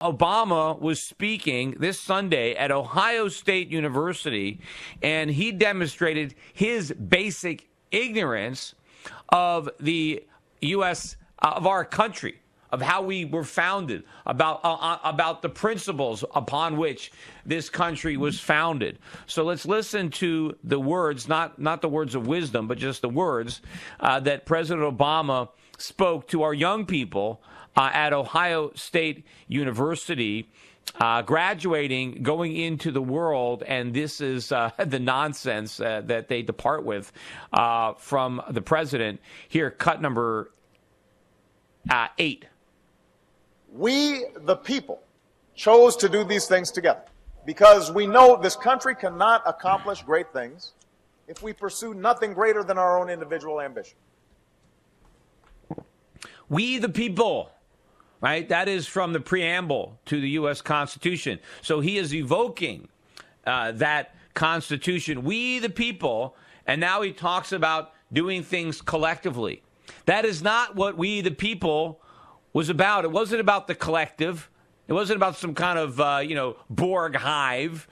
Obama was speaking this Sunday at Ohio State University, and he demonstrated his basic ignorance of the U.S., of our country, of how we were founded, about the principles upon which this country was founded. So let's listen to the words, not the words of wisdom, but just the words that President Obama spoke to our young people at Ohio State University, graduating, going into the world, and this is the nonsense that they depart with from the president. Here, cut number 8. We, the people, chose to do these things together because we know this country cannot accomplish great things if we pursue nothing greater than our own individual ambition. We, the people, right? That is from the preamble to the U.S. Constitution. So he is evoking that Constitution, we, the people, and now he talks about doing things collectively. That is not what we, the people, was about. It wasn't about the collective. It wasn't about some kind of, Borg hive.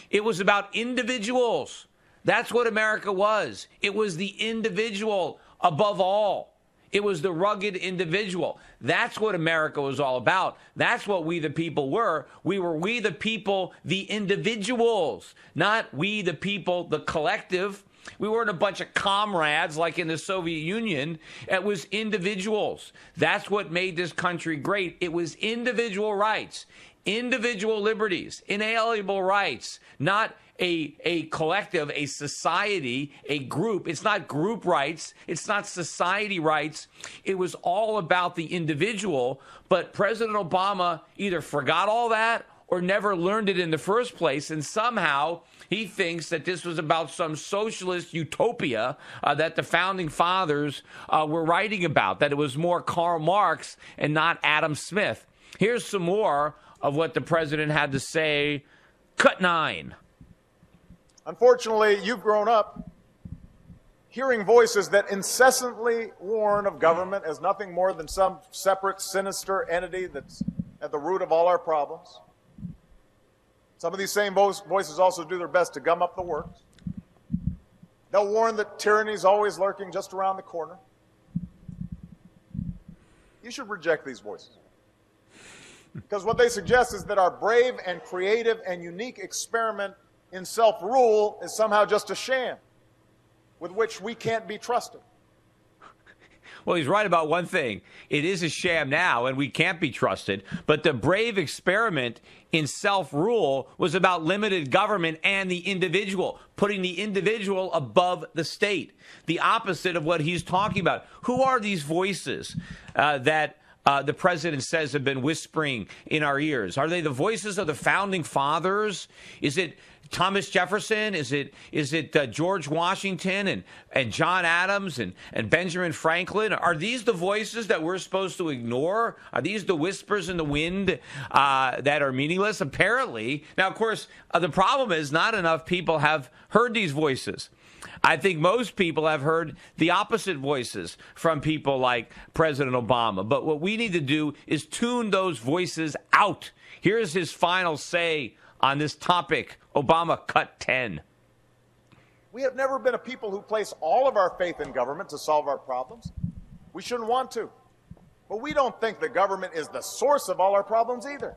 It was about individuals. That's what America was. It was the individual above all. It was the rugged individual. That's what America was all about. That's what we the people were. We were we the people, the individuals, not we the people, the collective. We weren't a bunch of comrades like in the Soviet Union. It was individuals. That's what made this country great. It was individual rights, individual liberties, inalienable rights, not a collective, a society, a group. It's not group rights. It's not society rights. It was all about the individual. But President Obama either forgot all that or never learned it in the first place. And somehow he thinks that this was about some socialist utopia that the founding fathers were writing about, that it was more Karl Marx and not Adam Smith. Here's some more of what the president had to say. Cut 9. Unfortunately, you've grown up hearing voices that incessantly warn of government as nothing more than some separate, sinister entity that's at the root of all our problems. Some of these same voices also do their best to gum up the works. They'll warn that tyranny is always lurking just around the corner. You should reject these voices. Because what they suggest is that our brave and creative and unique experiment in self-rule is somehow just a sham with which we can't be trusted. Well, he's right about one thing. It is a sham now, and we can't be trusted. But the brave experiment in self-rule was about limited government and the individual, putting the individual above the state, the opposite of what he's talking about. Who are these voices that the president says have been whispering in our ears? Are they the voices of the founding fathers? Is it Thomas Jefferson? Is it George Washington and John Adams and Benjamin Franklin? Are these the voices that we're supposed to ignore? Are these the whispers in the wind that are meaningless? Apparently. Now, of course, the problem is not enough people have heard these voices. I think most people have heard the opposite voices from people like President Obama. But what we need to do is tune those voices out. Here's his final say on this topic. Obama, cut 10. We have never been a people who place all of our faith in government to solve our problems. We shouldn't want to. But we don't think the government is the source of all our problems either.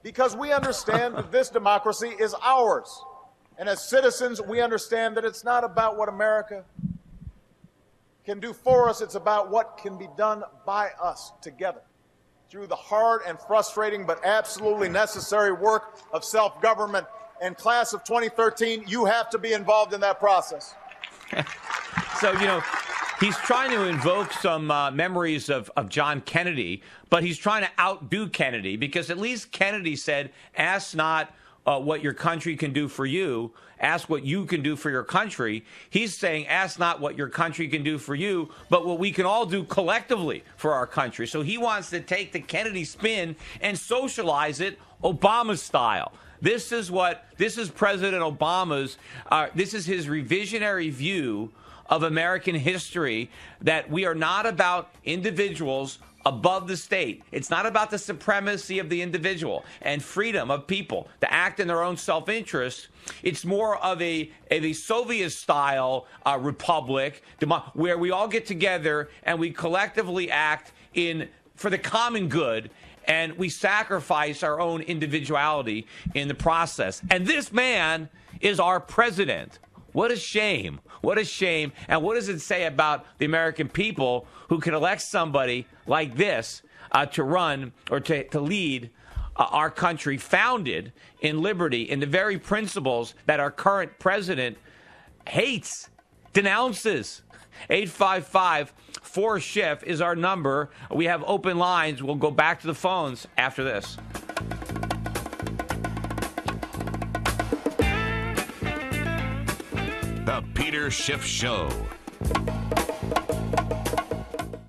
Because we understand that this democracy is ours. And as citizens, we understand that it's not about what America can do for us. It's about what can be done by us together through the hard and frustrating but absolutely necessary work of self-government. And class of 2013, you have to be involved in that process. So, he's trying to invoke some memories of John Kennedy, but he's trying to outdo Kennedy because at least Kennedy said, ask not what your country can do for you, ask what you can do for your country. He's saying, ask not what your country can do for you, but what we can all do collectively for our country. So he wants to take the Kennedy spin and socialize it Obama style. This is President Obama's, this is his revisionary view of American history, that we are not about individuals above the state. It's not about the supremacy of the individual and freedom of people to act in their own self-interest. It's more of a Soviet-style republic where we all get together and we collectively act for the common good, and we sacrifice our own individuality in the process. And this man is our president. What a shame. What a shame. And what does it say about the American people who can elect somebody like this to run or to lead our country, founded in liberty, in the very principles that our current president hates, denounces? 855-4-SCHIFF is our number. We have open lines. We'll go back to the phones after this. The Peter Schiff Show.